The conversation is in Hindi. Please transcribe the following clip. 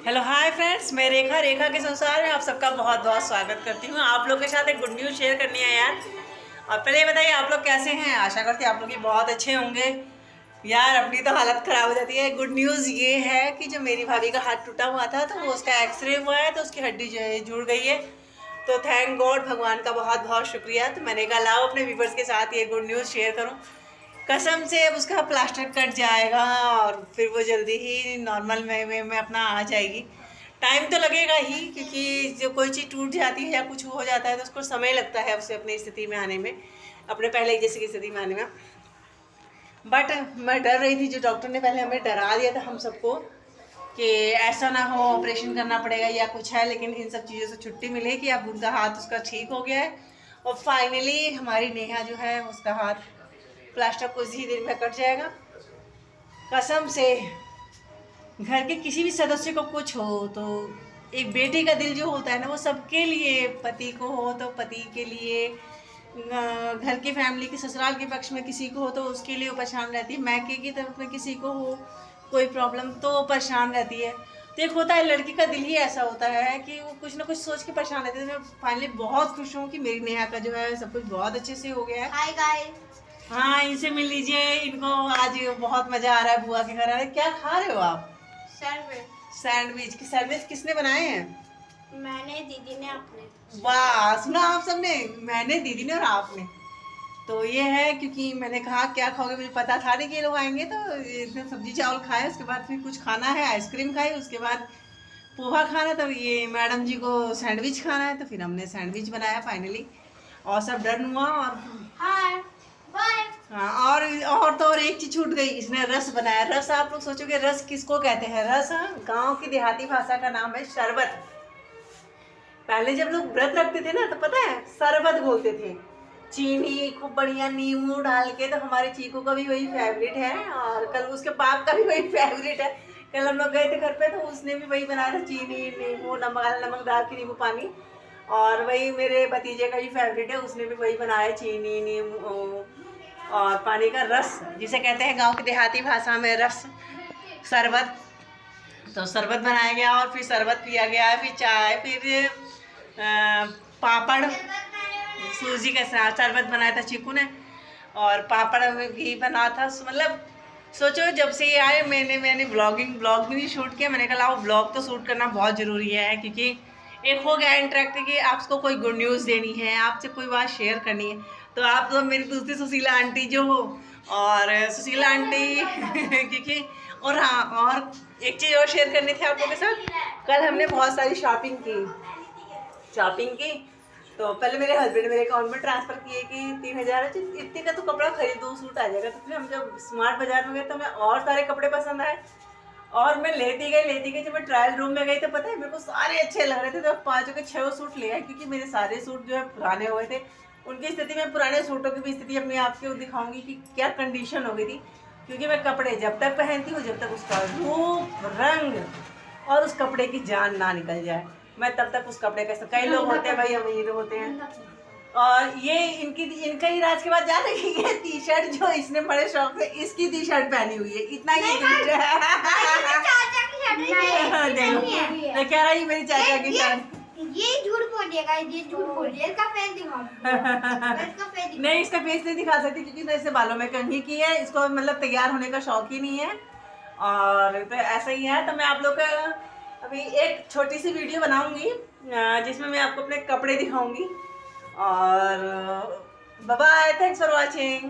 हेलो हाय फ्रेंड्स, मैं रेखा रेखा के संसार में आप सबका बहुत बहुत स्वागत करती हूँ। आप लोग के साथ एक गुड न्यूज़ शेयर करनी है यार। और पहले ये बताइए आप लोग कैसे हैं। आशा करती हूँ आप लोग भी बहुत अच्छे होंगे। यार अपनी तो हालत ख़राब हो जाती है। गुड न्यूज़ ये है कि जो मेरी भाभी का हाथ टूटा हुआ था तो वो उसका एक्सरे हुआ है तो उसकी हड्डी जो है जुड़ गई है। तो थैंक गॉड, भगवान का बहुत बहुत शुक्रिया। तो मैंने कहा लाओ अपने व्यूवर्स के साथ ये गुड न्यूज़ शेयर करूँ। कसम से अब उसका प्लास्टर कट जाएगा और फिर वो जल्दी ही नॉर्मल में अपना आ जाएगी। टाइम तो लगेगा ही क्योंकि जो कोई चीज़ टूट जाती है या कुछ हो जाता है तो उसको समय लगता है उसे अपनी स्थिति में आने में, अपने पहले जैसे की स्थिति में आने में। बट मैं डर रही थी, जो डॉक्टर ने पहले हमें डरा दिया था हम सबको कि ऐसा ना हो ऑपरेशन करना पड़ेगा या कुछ है, लेकिन इन सब चीज़ों से छुट्टी मिली कि अब उनका हाथ उसका ठीक हो गया है। और फाइनली हमारी नेहा जो है उसका हाथ प्लास्टर कुछ ही दिन में कट जाएगा। कसम से घर के किसी भी सदस्य को कुछ हो तो एक बेटे का दिल जो होता है ना वो सबके लिए, पति को हो तो पति के लिए, घर की फैमिली के ससुराल के पक्ष में किसी को हो तो उसके लिए वो परेशान रहती है, मैके की तरफ में किसी को हो कोई प्रॉब्लम तो वो परेशान रहती है। तो एक होता है लड़की का दिल ही ऐसा होता है कि वो कुछ ना कुछ सोच के परेशान रहती है। तो मैं फाइनली बहुत खुश हूँ कि मेरी नेहा का जो है सब कुछ बहुत अच्छे से हो गया है। Hi guys. हाँ, इनसे मिल लीजिए। इनको आज बहुत मजा आ रहा है बुआ के घर आ रहे। क्या खा रहे हो आप? सैंडविच की सैंडविच किसने बनाए हैं? मैंने, दीदी ने, आपने। वाह, सुना आप सबने, मैंने, दीदी ने और आपने। तो ये है क्योंकि मैंने कहा क्या खाओगे, मुझे पता था नहीं कि ये लोग आएंगे, तो इतने सब्जी चावल खाए, उसके बाद फिर कुछ खाना है, आइसक्रीम खाई, उसके बाद पोहा खाना, तो ये मैडम जी को सैंडविच खाना है तो फिर हमने सैंडविच बनाया फाइनली। और सब डन हुआ और हाय बाय। हाँ, और तो और एक चीज छूट गई, इसने रस बनाया। रस आप लोग सोचोगे रस किसको कहते हैं? रस गांव की देहाती भाषा का नाम है शरबत। पहले जब लोग व्रत रखते थे ना तो पता है शरबत बोलते थे, चीनी खूब बढ़िया नींबू डाल के। तो हमारे चीकू का भी वही फेवरेट है और कल उसके बाप का भी वही फेवरेट है। कल हम लोग गए थे घर पे तो उसने भी वही बनाया था, चीनी नींबू नमक डाल के नींबू पानी। और वही मेरे भतीजे का भी फेवरेट है, उसने भी वही बनाया, चीनी नींबू और पानी का रस, जिसे कहते हैं गांव की देहाती भाषा में रस, शरबत। तो शरबत बनाया गया और फिर शरबत पिया गया, फिर चाय, फिर पापड़, सूजी का शरबत बनाया था चीकू ने, और पापड़ भी बना था। मतलब सोचो जब से ये आए मैंने ब्लॉग भी नहीं शूट किया। मैंने कहा ब्लॉग तो शूट करना बहुत ज़रूरी है क्योंकि एक हो गया इंटरेक्ट कि आपको कोई गुड न्यूज़ देनी है, आपसे कोई बात शेयर करनी है। तो आप तो मेरी दूसरी सुशीला आंटी जो हो, और सुशीला आंटी क्योंकि और हाँ, और एक चीज़ और शेयर करनी थी आप लोगों के साथ। कल हमने बहुत सारी शॉपिंग की। तो पहले मेरे हस्बैंड मेरे अकाउंट में ट्रांसफ़र किए कि 3,000 इतने का तो कपड़ा खरीद, 2 सूट आ जाएगा। तो फिर हम जब स्मार्ट बाजार में गए तो हमें और सारे कपड़े पसंद आए और मैं लेती गई। जब मैं ट्रायल रूम में गई तो पता है मेरे को सारे अच्छे लग रहे थे, तो 5 के 6 सूट ले आए क्योंकि मेरे सारे सूट जो है पुराने हो गए थे। उनकी स्थिति में पुराने सूटों की भी स्थिति अपने आप को दिखाऊंगी कि क्या कंडीशन हो गई थी। क्योंकि मैं कपड़े जब तक पहनती हूँ जब तक उसका रूप रंग और उस कपड़े की जान ना निकल जाए, मैं तब तक उस कपड़े का। कई लोग होते हैं भाई अमीर होते हैं, और ये इनका ही राज के बाद जा रही है। ये टी शर्ट जो इसने बड़े शौक से इसकी टी शर्ट पहनी हुई है, इतना ही देखो कह रही मेरी चाचा की शर्ट। ये झूठ बोल दिया, ये झूठ बोल दिया। इसका फेस दिखाओ। नहीं, इसका फेस नहीं दिखा सकती क्योंकि तो इससे बालों में कंघी की है, इसको मतलब तैयार होने का शौक ही नहीं है। और तो ऐसा ही है। तो मैं आप लोग का अभी एक छोटी सी वीडियो बनाऊंगी जिसमें मैं आपको अपने कपड़े दिखाऊंगी। और bye bye, thanks for watching.